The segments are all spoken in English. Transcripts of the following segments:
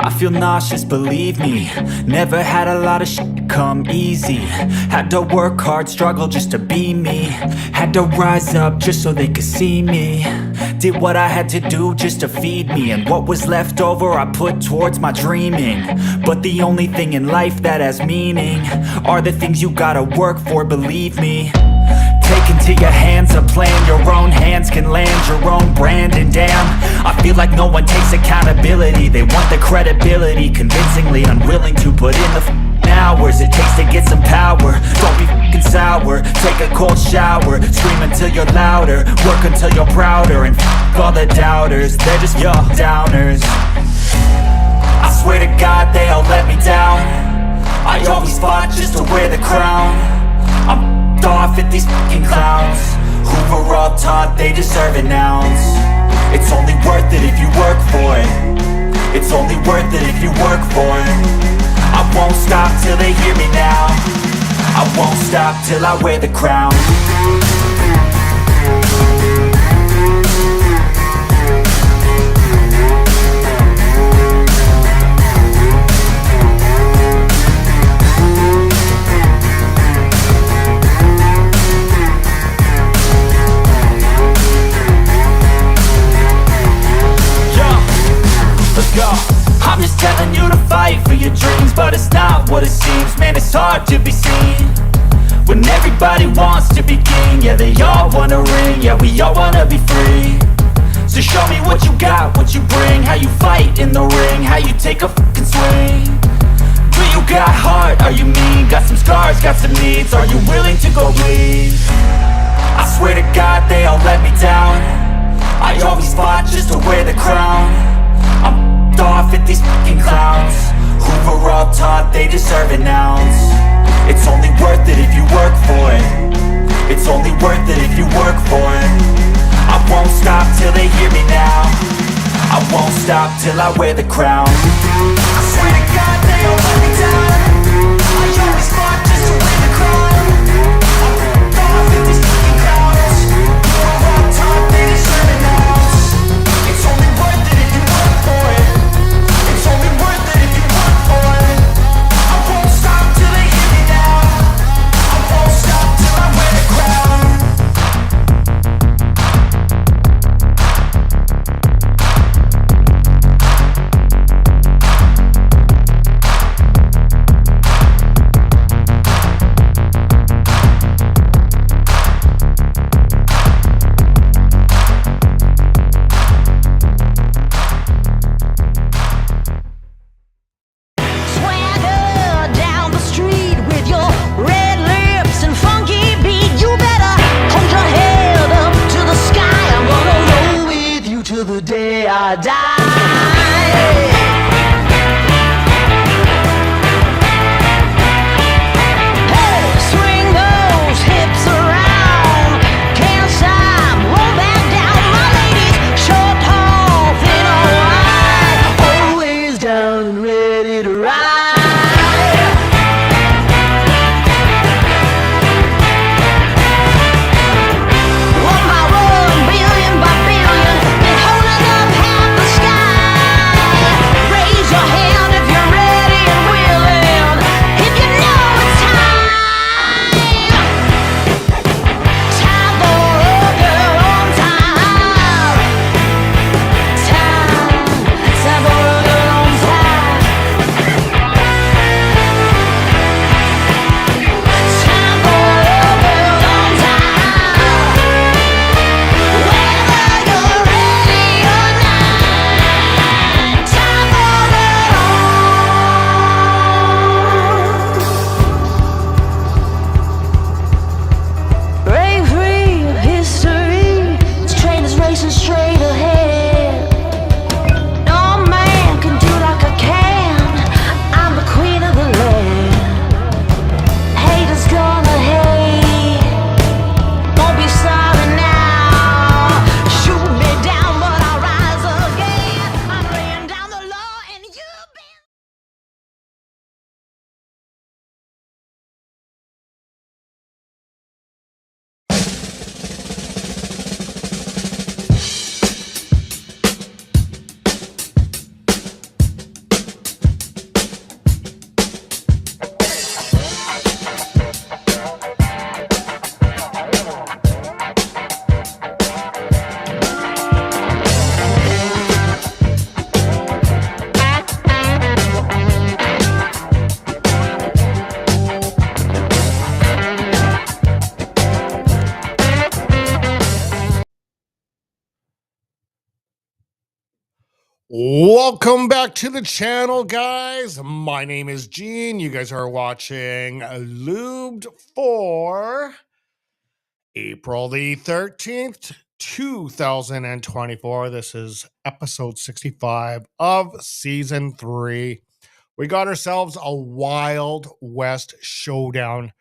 I feel nauseous, believe me. Never had a lot of shit come easy. Had to work hard, struggle just to be me. Had to rise up just so they could see me. Did what I had to do just to feed me, and what was left over I put towards my dreaming. But the only thing in life that has meaning are the things you gotta work for, believe me. Take into your hands a plan, your own hands can land your own brand. And damn, I feel like no one takes accountability. They want the credibility, convincingly unwilling to put in the hours it takes to get some power. Don't be f***ing sour, take a cold shower. Scream until you're louder, work until you're prouder. And f*** all the doubters, they're just your downers. I swear to God they all let me down. I always fought just to wear the crown. I'm off at these fucking clowns who were all taught they deserve an ounce. It's only worth it if you work for it. It's only worth it if you work for it. I won't stop till they hear me now. I won't stop till I wear the crown. I'm just telling you to fight for your dreams, but it's not what it seems. Man, it's hard to be seen when everybody wants to be king. Yeah, they all wanna ring, yeah, we all wanna be free. So show me what you got, what you bring, how you fight in the ring, how you take a fucking swing. Do you got heart, are you mean? Got some scars, got some needs, are you willing to go bleed? I swear to God they all let me down. I always fought just to wear the crown. I'm off at these fucking clowns who were all taught they deserve an ounce. It's only worth it if you work for it. It's only worth it if you work for it. I won't stop till they hear me now. I won't stop till I wear the crown. I swear to God they all let me down. I always fought just to wear the crown. I'm off at these fucking clowns who were all taught they deserve an ounce. It's only worth it if you work for it. It's only worth it if you work for it. I won't stop till they hear me now. I won't stop till I wear the crown. Welcome back to the channel, guys. My name is Gene. You guys are watching Lubed for April the 13th, 2024. This is episode 65 of season 3. We got ourselves a Wild West showdown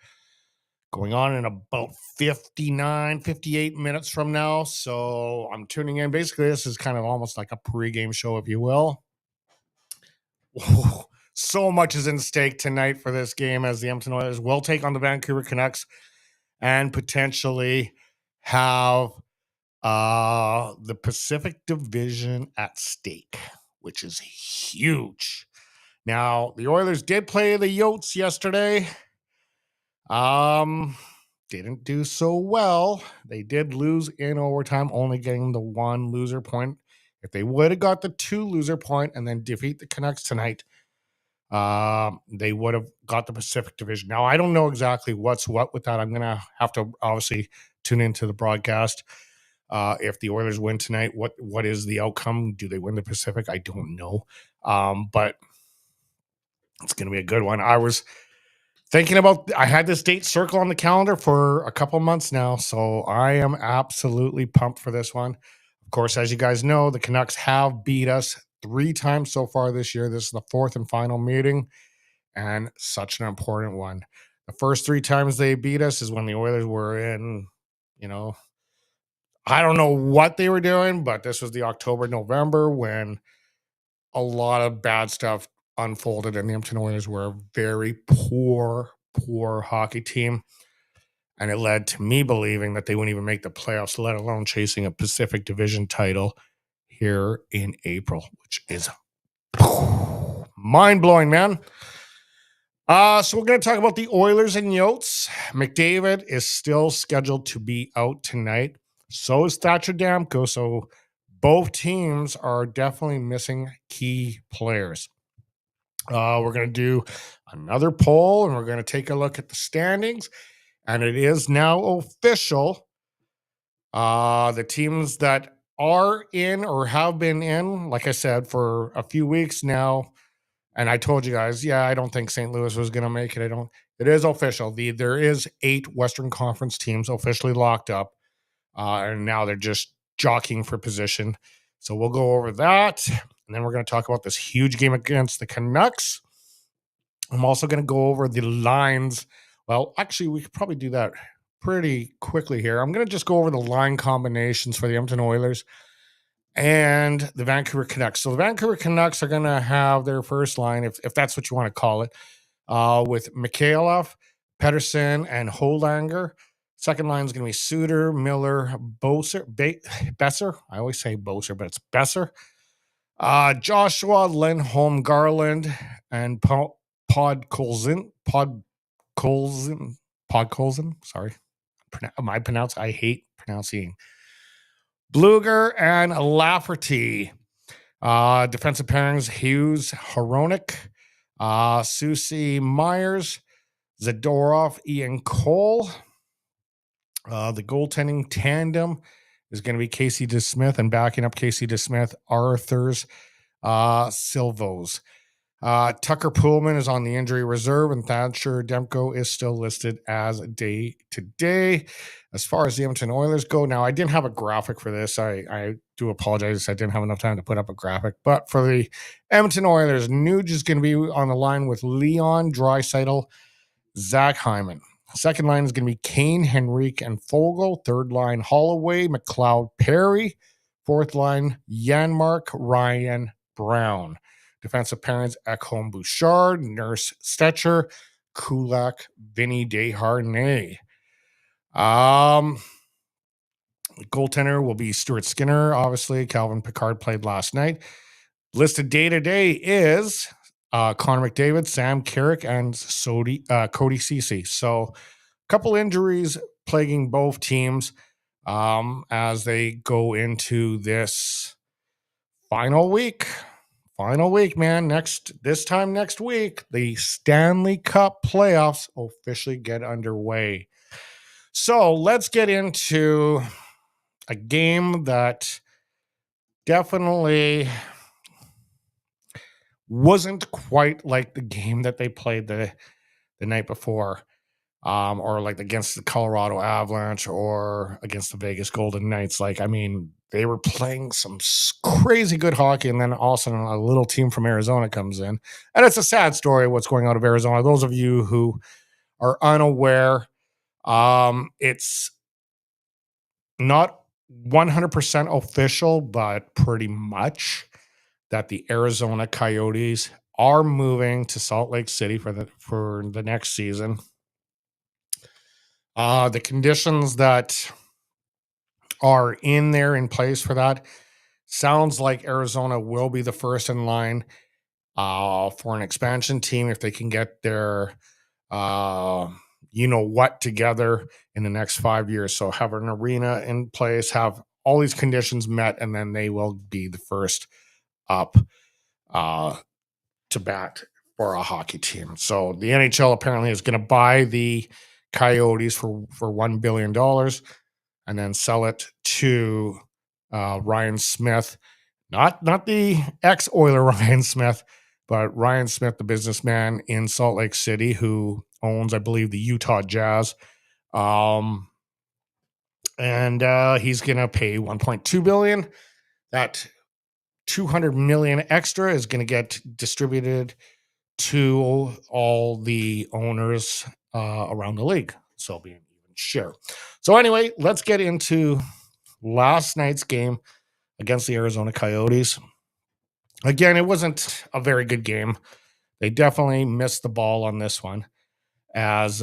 going on in about 58 minutes from now. So I'm tuning in. Basically, this is kind of almost like a pregame show, if you will. So much is in stake tonight for this game as the Edmonton Oilers will take on the Vancouver Canucks and potentially have the Pacific Division at stake, which is huge. Now, the Oilers did play the Yotes yesterday. Didn't do so well. They did lose in overtime, only getting the 1 loser point. If they would have got the 2 loser point and then defeat the Canucks tonight, they would have got the Pacific Division. Now, I don't know exactly what's what with that. I'm going to have to obviously tune into the broadcast. If the Oilers win tonight, what is the outcome? Do they win the Pacific? I don't know. But it's going to be a good one. I was thinking I had this date circle on the calendar for a couple months now, so I am absolutely pumped for this one. Of course, as you guys know, the Canucks have beat us 3 times so far this year. This is the 4th and final meeting, and such an important one. The first 3 times they beat us is when the Oilers were in, I don't know what they were doing, but this was the October, November when a lot of bad stuff unfolded, and the Edmonton Oilers were a very poor hockey team. And it led to me believing that they wouldn't even make the playoffs, let alone chasing a Pacific Division title here in April, which is mind-blowing, man. So we're going to talk about the Oilers and Yotes. McDavid is still scheduled to be out tonight. So is Thatcher Demko. So both teams are definitely missing key players. We're going to do another poll, and we're going to take a look at the standings. And it is now official. The teams that are in or have been in, like I said, for a few weeks now, and I told you guys, I don't think St. Louis was going to make it. It is official. There is 8 Western Conference teams officially locked up, and now they're just jockeying for position. So we'll go over that, and then we're going to talk about this huge game against the Canucks. I'm also going to go over the lines. Well, actually, we could probably do that pretty quickly here. I'm going to just go over the line combinations for the Edmonton Oilers and the Vancouver Canucks. So the Vancouver Canucks are going to have their first line, if that's what you want to call it, with Mikhailov, Pedersen, and Holanger. Second line is going to be Suter, Miller, Besser. I always say Boser, but it's Besser. Joshua, Lindholm, Garland, and Podkolzin. Sorry. I hate pronouncing. Bluger and Lafferty. Defensive pairings, Hughes, Hronek, Susie Myers, Zadorov, Ian Cole. The goaltending tandem is going to be Casey DeSmith, and backing up Casey DeSmith, Arthurs Silvos. Tucker Poolman is on the injury reserve, and Thatcher Demko is still listed as day-to-day. As far as the Edmonton Oilers go, now I didn't have a graphic for this. I do apologize. I didn't have enough time to put up a graphic. But for the Edmonton Oilers, Nuge is going to be on the line with Leon Draisaitl, Zach Hyman. Second line is going to be Kane, Henrique, and Fogle. Third line, Holloway, McLeod, Perry. Fourth line, Janmark, Ryan, Brown. Defensive pairings, Ekholm, Bouchard, Nurse, Stetcher, Kulak, Vinny Desharnais. Goaltender will be Stuart Skinner, obviously. Calvin Pickard played last night. Listed day-to-day is Connor McDavid, Sam Carrick, and Cody Ceci. So a couple injuries plaguing both teams as they go into this final week. Final week, man. This time next week, the Stanley Cup playoffs officially get underway. So let's get into a game that definitely wasn't quite like the game that they played the night before, or like against the Colorado Avalanche or against the Vegas Golden Knights. Like, I mean, they were playing some crazy good hockey, and then all of a sudden, a little team from Arizona comes in, and it's a sad story what's going on of Arizona. Those of you who are unaware, it's not 100% official, but pretty much that the Arizona Coyotes are moving to Salt Lake City for the next season. The conditions that are in place for that sounds like Arizona will be the first in line for an expansion team if they can get their uh, what together in the next 5 years. So have an arena in place, have all these conditions met, and then they will be the first up uh, to bat for a hockey team. So the NHL apparently is going to buy the Coyotes for $1 billion and then sell it to Ryan Smith, not the ex Oiler Ryan Smith, but Ryan Smith, the businessman in Salt Lake City who owns, I believe, the Utah Jazz. Um, and he's going to pay 1.2 billion. That 200 million extra is going to get distributed to all the owners around the league. So it'll be an even share. So anyway, let's get into last night's game against the Arizona Coyotes. Again, it wasn't a very good game. They definitely missed the ball on this one as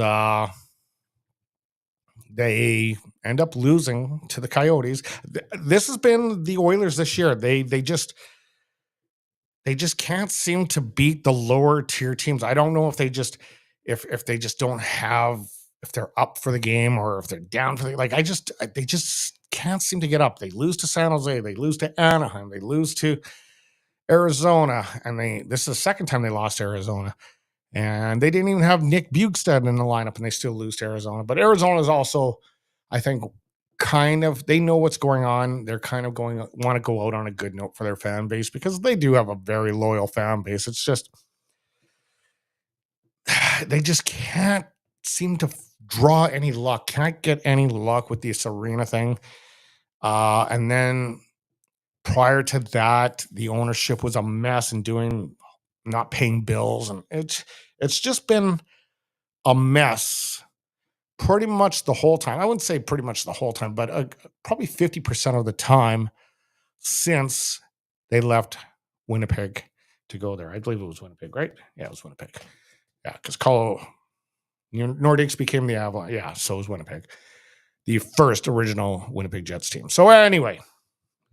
they end up losing to the Coyotes. This has been the Oilers this year. They just can't seem to beat the lower tier teams. I don't know if they just if they just don't have, if they're up for the game or if they're down for the, like, they just can't seem to get up. They lose to San Jose, they lose to Anaheim, they lose to Arizona, and this is the second time they lost to Arizona. And they didn't even have Nick Bukestad in the lineup, and they still lose to Arizona. But Arizona is also, I think, they know what's going on. They're kind of want to go out on a good note for their fan base because they do have a very loyal fan base. It's just, they just can't seem to draw any luck. Can't get any luck with this arena thing. And then prior to that, the ownership was a mess and not paying bills. And it's just been a mess pretty much the whole time. I wouldn't say pretty much the whole time, but probably 50% of the time since they left Winnipeg to go there. I believe it was Winnipeg, right? Yeah, it was Winnipeg. Yeah, because Nordiques became the Avalanche. Yeah, so was Winnipeg, the first original Winnipeg Jets team. So anyway,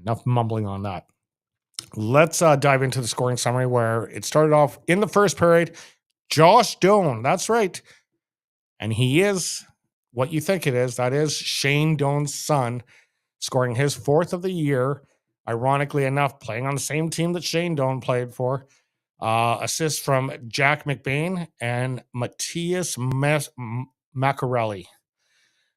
enough mumbling on that. Let's dive into the scoring summary where it started off in the first period. Josh Doan, that's right. And he is what you think it is. That is Shane Doan's son, scoring his fourth of the year. Ironically enough, playing on the same team that Shane Doan played for. Assists from Jack McBain and Matthias Macarelli.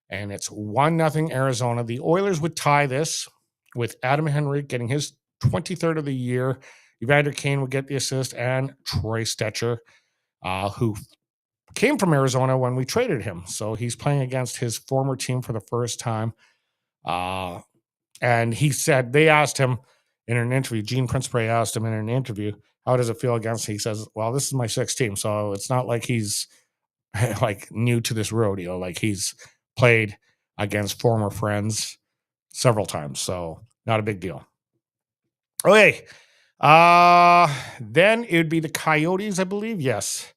And it's 1-0 Arizona. The Oilers would tie this with Adam Henrique getting his 23rd of the year. Evander Kane would get the assist, and Troy Stetcher, who came from Arizona when we traded him. So he's playing against his former team for the first time. And he said, they asked him in an interview, Gene Prince-Spray asked him in an interview, how does it feel against? He says, well, this is my sixth team. So it's not like he's like new to this rodeo. Like, he's played against former friends several times. So not a big deal. Okay. Then it would be the Coyotes, I believe. Yes.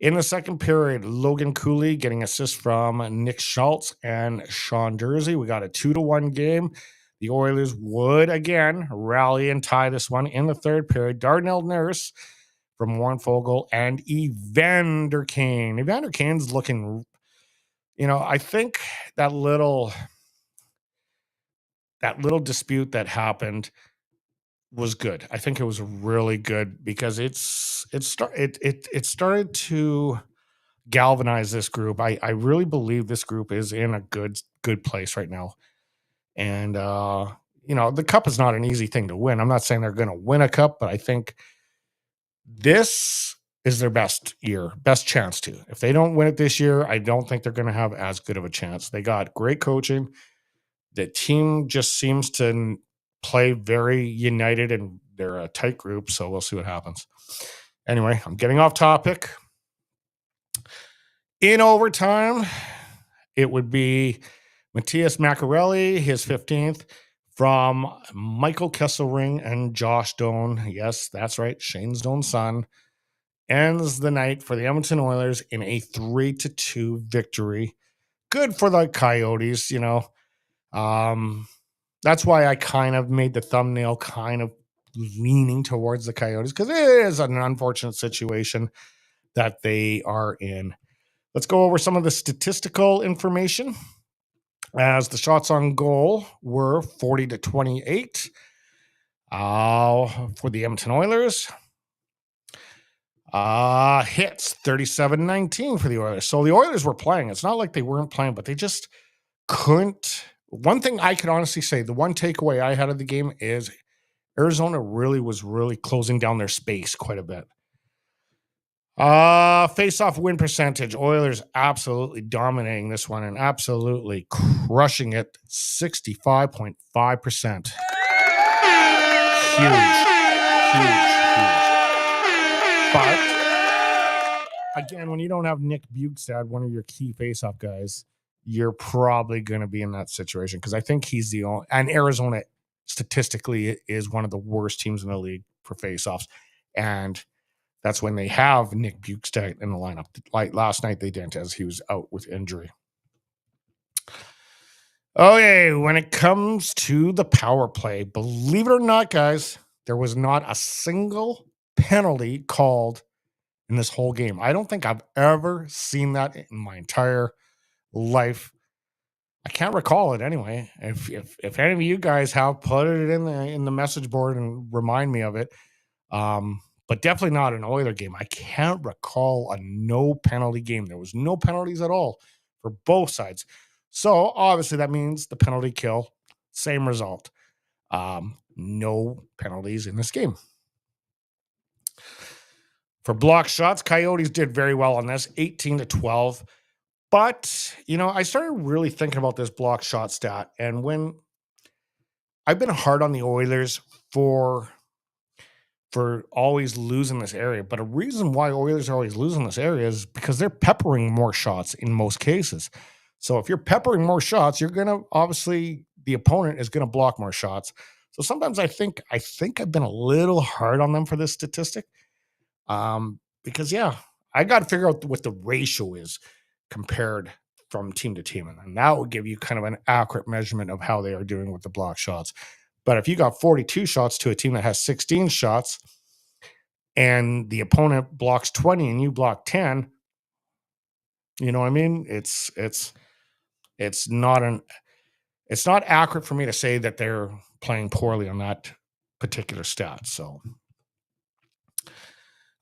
In the second period, Logan Cooley getting assists from Nick Schultz and Sean Dursey. We got a 2-1 game. The Oilers would again rally and tie this one in the third period. Darnell Nurse from Warren Fogle and Evander Kane. Evander Kane's looking, I think that little dispute that happened was good. I think it was really good because it started to galvanize this group. I really believe this group is in a good place right now. And the cup is not an easy thing to win. I'm not saying they're going to win a cup, but I think This is their best year, best chance to. If they don't win it this year, I don't think they're going to have as good of a chance. They got great coaching. The team just seems to play very united and they're a tight group. So we'll see what happens. Anyway, I'm getting off topic. In overtime, it would be Matthias Macarelli, his 15th, from Michael Kesselring and Josh Doan. Yes, that's right. Shane Doan's son ends the night for the Edmonton Oilers in a 3-2 victory. Good for the Coyotes, you know. That's why I kind of made the thumbnail kind of leaning towards the Coyotes because it is an unfortunate situation that they are in. Let's go over some of the statistical information. As the shots on goal were 40-28 for the Edmonton Oilers. Hits 37-19 for the Oilers. So the Oilers were playing. It's not like they weren't playing, but they just couldn't. One thing I could honestly say, the one takeaway I had of the game is Arizona was really closing down their space quite a bit. Face-off win percentage. Oilers absolutely dominating this one and absolutely crushing it. 65.5%. Huge. But again, when you don't have Nick Bukestad, one of your key face-off guys, you're probably going to be in that situation because I think he's the only. And Arizona statistically is one of the worst teams in the league for face-offs, and that's when they have Nick Bukestad in the lineup. Like last night, they didn't, as he was out with injury. Okay, when it comes to the power play, believe it or not, guys, there was not a single penalty called in this whole game. I don't think I've ever seen that in my entire life. I can't recall it anyway. If any of you guys have, put it in the message board and remind me of it. But definitely not an Oiler game. I can't recall a no penalty game. There was no penalties at all for both sides. So obviously that means the penalty kill, same result. No penalties in this game. For block shots, Coyotes did very well on this, 18-12. But, you know, I started really thinking about this block shot stat. And when I've been hard on the Oilers for always losing this area. But a reason why Oilers are always losing this area is because they're peppering more shots in most cases. So if you're peppering more shots, you're going to obviously the opponent is going to block more shots. So sometimes I think I've been a little hard on them for this statistic. Because yeah, I got to figure out what the ratio is compared from team to team. And that will give you kind of an accurate measurement of how they are doing with the block shots. But if you got 42 shots to a team that has 16 shots and the opponent blocks 20 and you block 10, you know what I mean? It's not accurate for me to say that they're playing poorly on that particular stat. So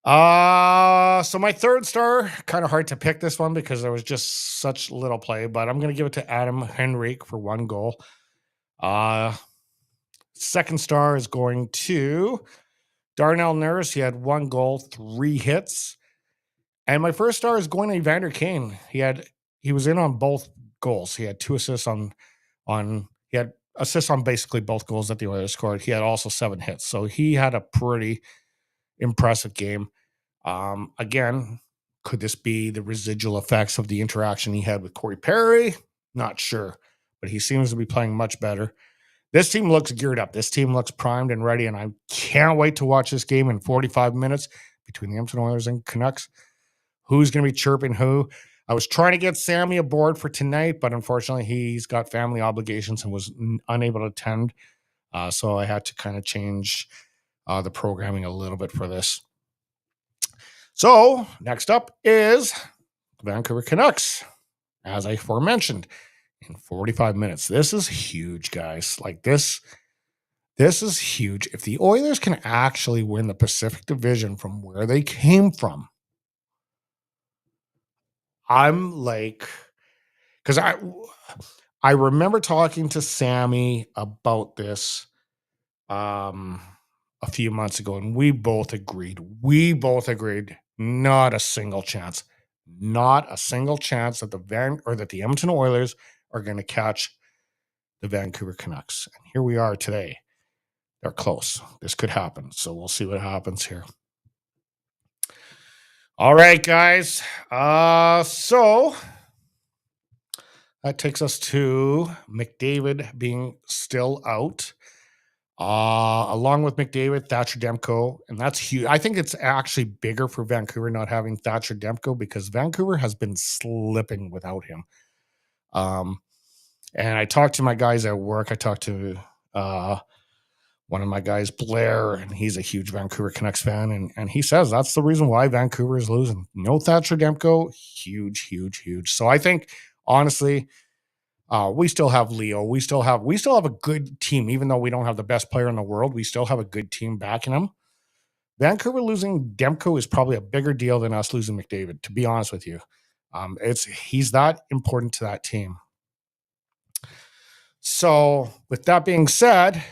my third star, kind of hard to pick this one because there was just such little play, but I'm going to give it to Adam Henrique for 1 goal. Second star is going to Darnell Nurse. He had 1 goal, 3 hits. And my first star is going to Evander Kane. He was in on both goals. He had 2 assists he had assists on basically both goals that the Oilers scored. He had also 7 hits. So he had a pretty impressive game. Again, could this be the residual effects of the interaction he had with Corey Perry? Not sure, but he seems to be playing much better. This team looks geared up. This team looks primed and ready, and I can't wait to watch this game in 45 minutes between the Edmonton Oilers and Canucks. Who's going to be chirping who? I was trying to get Sammy aboard for tonight, but unfortunately he's got family obligations and was unable to attend. So I had to kind of change the programming a little bit for this. So next up is Vancouver Canucks, as I aforementioned, in 45 minutes. This is huge, guys. Like this is huge. If the Oilers can actually win the Pacific Division from where they came from, I'm like, because I remember talking to Sammy about this a few months ago, and we both agreed. We both agreed. Not a single chance. Not a single chance that the Edmonton Oilers are going to catch the Vancouver Canucks. And here we are today. They're close. This could happen. So we'll see what happens here. All right, guys. So that takes us to McDavid being still out. Along with McDavid, Thatcher Demko, and that's huge. I think it's actually bigger for Vancouver not having Thatcher Demko because Vancouver has been slipping without him. And I talked to my guys at work. I talked to one of my guys, Blair, and he's a huge Vancouver Canucks fan, and he says that's the reason why Vancouver is losing. No Thatcher Demko, huge, huge, huge. So I think honestly, we still have Leo. We still have a good team, even though we don't have the best player in the world. We still have a good team backing him. Vancouver losing Demko is probably a bigger deal than us losing McDavid, to be honest with you. He's that important to that team. So with that being said,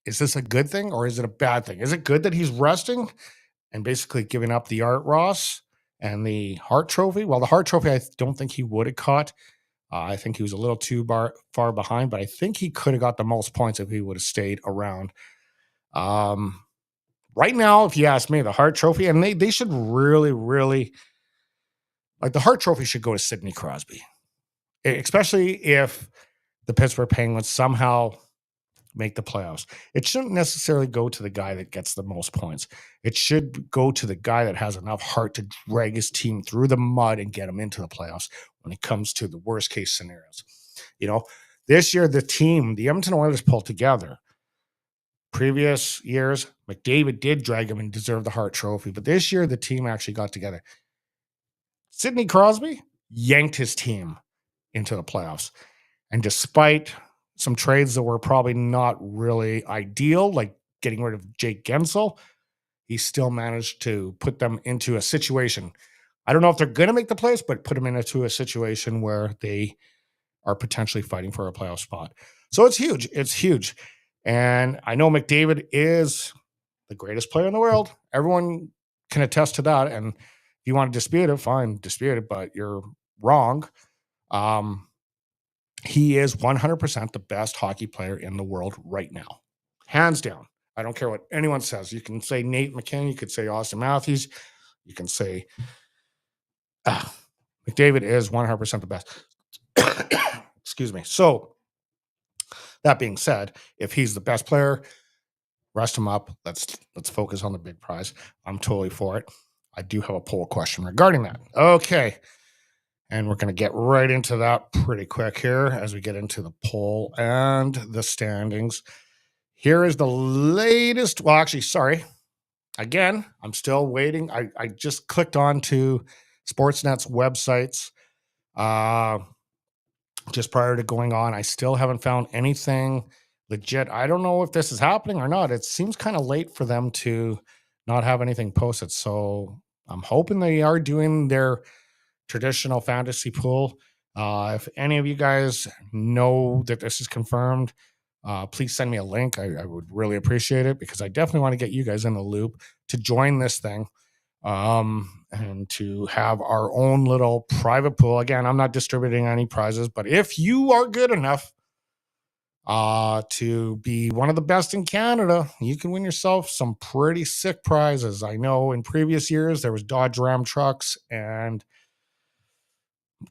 is this a good thing or is it a bad thing? Is it good that he's resting and basically giving up the Art Ross and the Hart Trophy? Well, the Hart Trophy, I don't think he would have caught. I think he was a little too far behind, but I think he could have got the most points if he would have stayed around. Right now, if you ask me, the Hart Trophy, and they should really, really, like the Hart Trophy should go to Sidney Crosby, especially if the Pittsburgh Penguins somehow make the playoffs. It shouldn't necessarily go to the guy that gets the most points. It should go to the guy that has enough heart to drag his team through the mud and get them into the playoffs when it comes to the worst case scenarios. You know, this year, the Edmonton Oilers pulled together. Previous years, McDavid did drag him and deserve the Hart Trophy, but this year, the team actually got together. Sidney Crosby yanked his team into the playoffs. And despite some trades that were probably not really ideal, like getting rid of Jake Gensel, he still managed to put them into a situation. I don't know if they're going to make the playoffs, but put them into a situation where they are potentially fighting for a playoff spot. So it's huge. It's huge. And I know McDavid is the greatest player in the world. Everyone can attest to that. And if you want to dispute it, fine, dispute it, but you're wrong. He is 100% the best hockey player in the world right now. Hands down. I don't care what anyone says. You can say Nate McKinnon. You could say Austin Matthews. You can say McDavid is 100% the best. Excuse me. So that being said, if he's the best player, rest him up. Let's focus on the big prize. I'm totally for it. I do have a poll question regarding that. Okay. And we're going to get right into that pretty quick here as we get into the poll and the standings. Here is the latest. Well, actually, sorry. Again, I'm still waiting. I just clicked on to Sportsnet's websites just prior to going on. I still haven't found anything legit. I don't know if this is happening or not. It seems kind of late for them to not have anything posted. So I'm hoping they are doing their traditional fantasy pool. If any of you guys know that this is confirmed, please send me a link. I would really appreciate it because I definitely want to get you guys in the loop to join this thing and to have our own little private pool. Again, I'm not distributing any prizes, but if you are good enough to be one of the best in Canada, you can win yourself some pretty sick prizes. I know in previous years there was Dodge Ram trucks and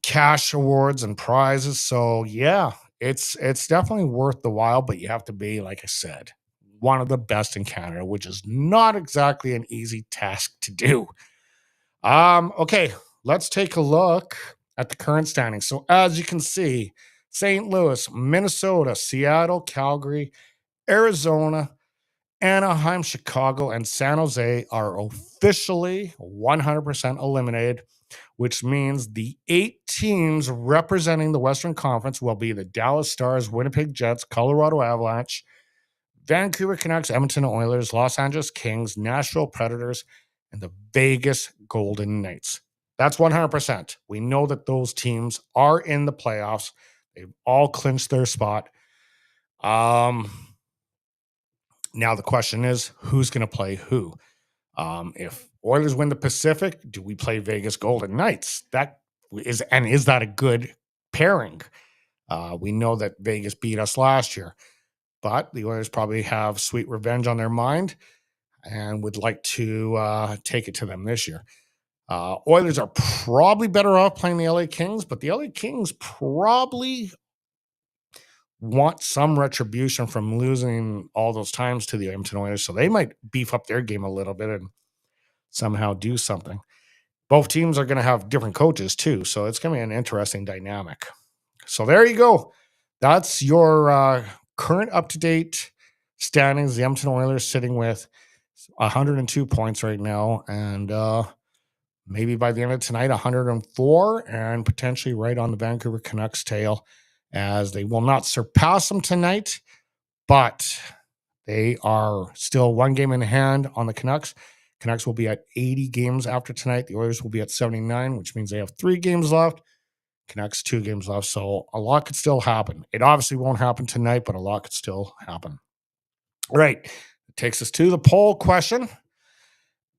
cash awards and prizes. So yeah, it's definitely worth the while, but you have to be, like I said, one of the best in Canada, which is not exactly an easy task to do. Okay, let's take a look at the current standings. So as you can see, St. Louis, Minnesota, Seattle, Calgary, Arizona, Anaheim, Chicago, and San Jose are officially 100% eliminated, which means the 8 teams representing the Western Conference will be the Dallas Stars, Winnipeg Jets, Colorado Avalanche, Vancouver Canucks, Edmonton Oilers, Los Angeles Kings, Nashville Predators, and the Vegas Golden Knights. That's 100%. We know that those teams are in the playoffs. They've all clinched their spot. Now the question is, who's going to play who? If Oilers win the Pacific, do we play Vegas Golden Knights? Is that a good pairing? We know that Vegas beat us last year, but the Oilers probably have sweet revenge on their mind and would like to take it to them this year. Oilers are probably better off playing the LA Kings, but the LA Kings probably want some retribution from losing all those times to the Edmonton Oilers, so they might beef up their game a little bit and somehow do something. Both teams are going to have different coaches too, so it's going to be an interesting dynamic. So there you go. That's your current up-to-date standings. The Edmonton Oilers sitting with 102 points right now, and maybe by the end of tonight, 104, and potentially right on the Vancouver Canucks' tail, as they will not surpass them tonight, but they are still one game in hand on the Canucks. Canucks will be at 80 games after tonight. The Oilers will be at 79, which means they have 3 games left. Canucks 2 games left. So a lot could still happen. It obviously won't happen tonight, but a lot could still happen. All right. It takes us to the poll question.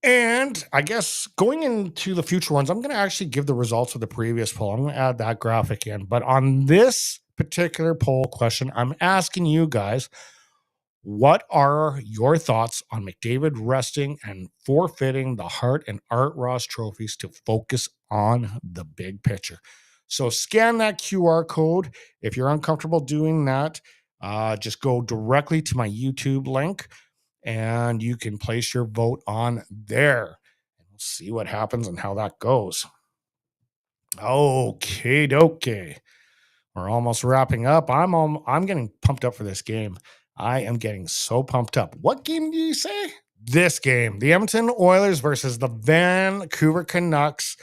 And I guess going into the future ones, I'm going to actually give the results of the previous poll. I'm going to add that graphic in. But on this particular poll question, I'm asking you guys, what are your thoughts on McDavid resting and forfeiting the Hart and Art Ross trophies to focus on the big picture? So scan that QR code. If you're uncomfortable doing that, just go directly to my YouTube link and you can place your vote on there. And we'll see what happens and how that goes. Okay, dokie. We're almost wrapping up. I'm getting pumped up for this game. I am getting so pumped up. What game do you say? This game, the Edmonton Oilers versus the Vancouver Canucks.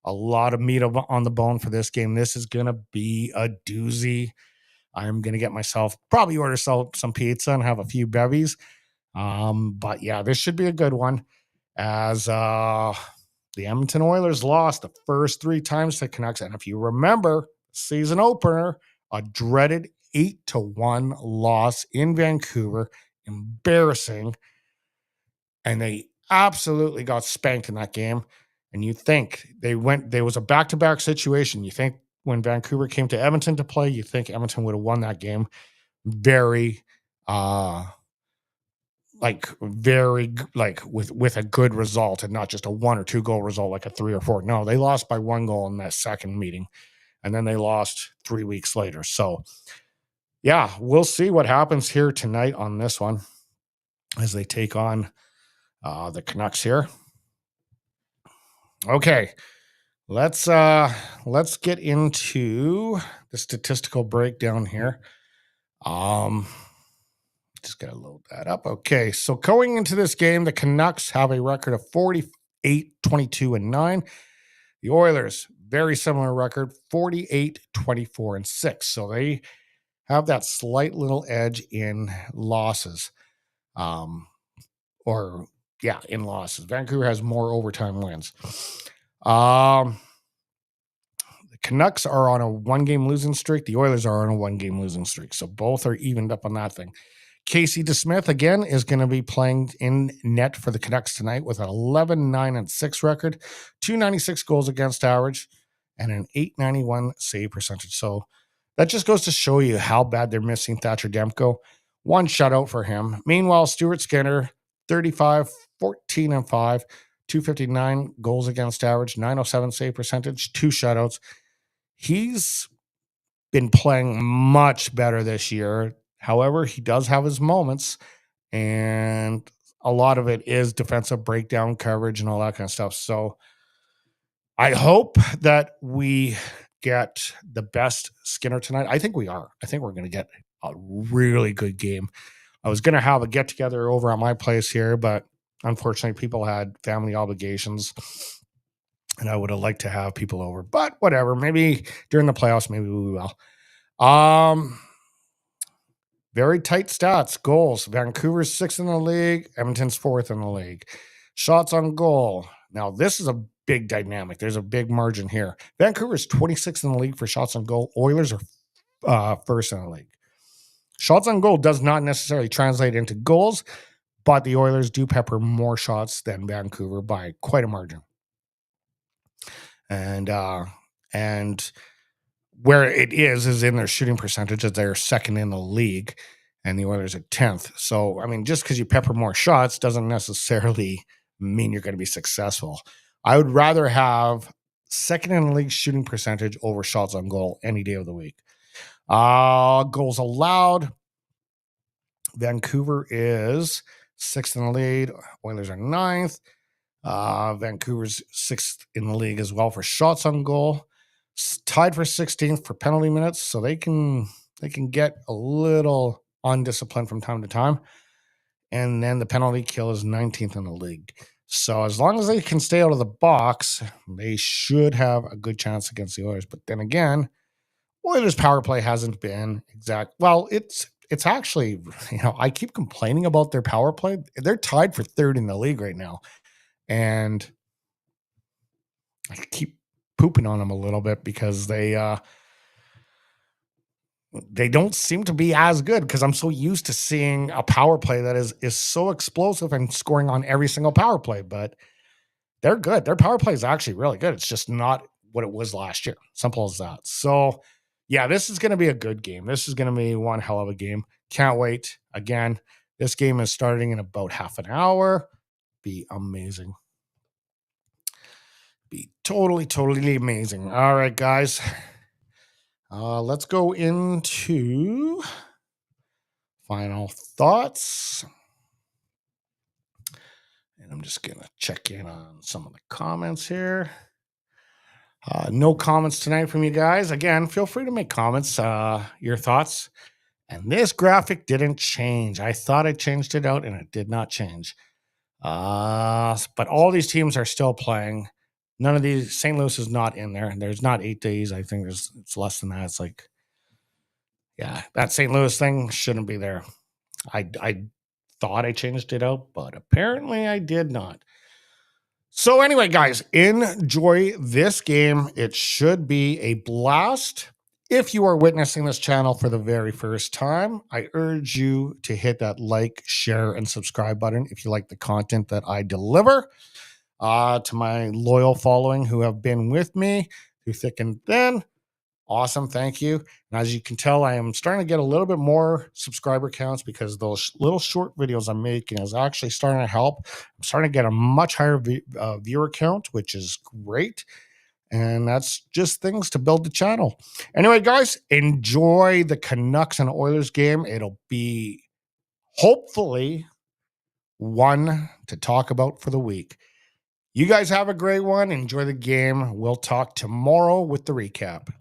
A lot of meat on the bone for this game. This is going to be a doozy. I'm going to get myself, probably order some pizza and have a few bevies. But yeah, this should be a good one, as the Edmonton Oilers lost the first 3 times to Canucks. And if you remember, season opener, a dreaded 8-1 loss in Vancouver. Embarrassing. And they absolutely got spanked in that game. And you think there was a back-to-back situation. You think when Vancouver came to Edmonton to play, you think Edmonton would have won that game very with a good result and not just a 1 or 2 goal result, like a 3 or 4. No, they lost by 1 goal in that second meeting. And then they lost 3 weeks later. So, yeah, we'll see what happens here tonight on this one as they take on the Canucks here. Okay, let's get into the statistical breakdown here. Just gotta load that up. Okay, so going into this game, the Canucks have a record of 48-22-9. The Oilers, very similar record, 48-24-6. So they have that slight little edge in losses. In losses. Vancouver has more overtime wins. The Canucks are on a 1-game losing streak. The Oilers are on a 1-game losing streak. So both are evened up on that thing. Casey DeSmith, again, is going to be playing in net for the Canucks tonight with an 11-9-6 record, 296 goals against average, and an 891 save percentage. So that just goes to show you how bad they're missing Thatcher Demko. 1 shutout for him. Meanwhile, Stuart Skinner, 35, 14-5, 259 goals against average, 907 save percentage, 2 shutouts. He's been playing much better this year. However, he does have his moments, and a lot of it is defensive breakdown coverage and all that kind of stuff. So I hope that we get the best Skinner tonight. I think we are. I think we're going to get a really good game. I was going to have a get-together over at my place here, but unfortunately, people had family obligations, and I would have liked to have people over. But whatever. Maybe during the playoffs, maybe we will. Very tight stats. Goals. Vancouver's 6th in the league. Edmonton's 4th in the league. Shots on goal. Now, this is a big dynamic. There's a big margin here. Vancouver's 26th in the league for shots on goal. Oilers are 1st in the league. Shots on goal does not necessarily translate into goals, but the Oilers do pepper more shots than Vancouver by quite a margin. And where it is in their shooting percentage, as they're second in the league, and the Oilers are 10th. So, I mean, just because you pepper more shots doesn't necessarily mean you're going to be successful. I would rather have second in the league shooting percentage over shots on goal any day of the week. Goals allowed. Vancouver is sixth in the lead. Oilers are ninth. Vancouver's sixth in the league as well for shots on goal. Tied for 16th for penalty minutes, so they can get a little undisciplined from time to time. And then the penalty kill is 19th in the league. So as long as they can stay out of the box, they should have a good chance against the Oilers. But then again, Oilers power play hasn't been exact. Well, it's actually, I keep complaining about their power play. They're tied for third in the league right now. And I keep pooping on them a little bit because they don't seem to be as good, because I'm so used to seeing a power play that is so explosive and scoring on every single power play. But they're good. Their power play is actually really good. It's just not what it was last year. Simple as that. So, yeah, this is going to be a good game. This is going to be one hell of a game. Can't wait. Again, this game is starting in about half an hour. Be amazing. Be totally amazing. All right, guys. Let's go into final thoughts. And I'm just going to check in on some of the comments here. No comments tonight from you guys. Again, feel free to make comments, your thoughts. And this graphic didn't change. I thought I changed it out, and it did not change. But all these teams are still playing. None of these, St. Louis is not in there. There's not 8 days. I think it's less than that. It's like, yeah, that St. Louis thing shouldn't be there. I thought I changed it out, but apparently I did not. So anyway, guys, enjoy this game. It should be a blast. If you are witnessing this channel for the very first time, I urge you to hit that like, share, and subscribe button if you like the content that I deliver. To my loyal following who have been with me through thick and thin, awesome, thank you. And as you can tell, I am starting to get a little bit more subscriber counts because those little short videos I'm making is actually starting to help. I'm starting to get a much higher viewer count, which is great. And that's just things to build the channel. Anyway, guys, enjoy the Canucks and Oilers game. It'll be hopefully one to talk about for the week. You guys have a great one. Enjoy the game. We'll talk tomorrow with the recap.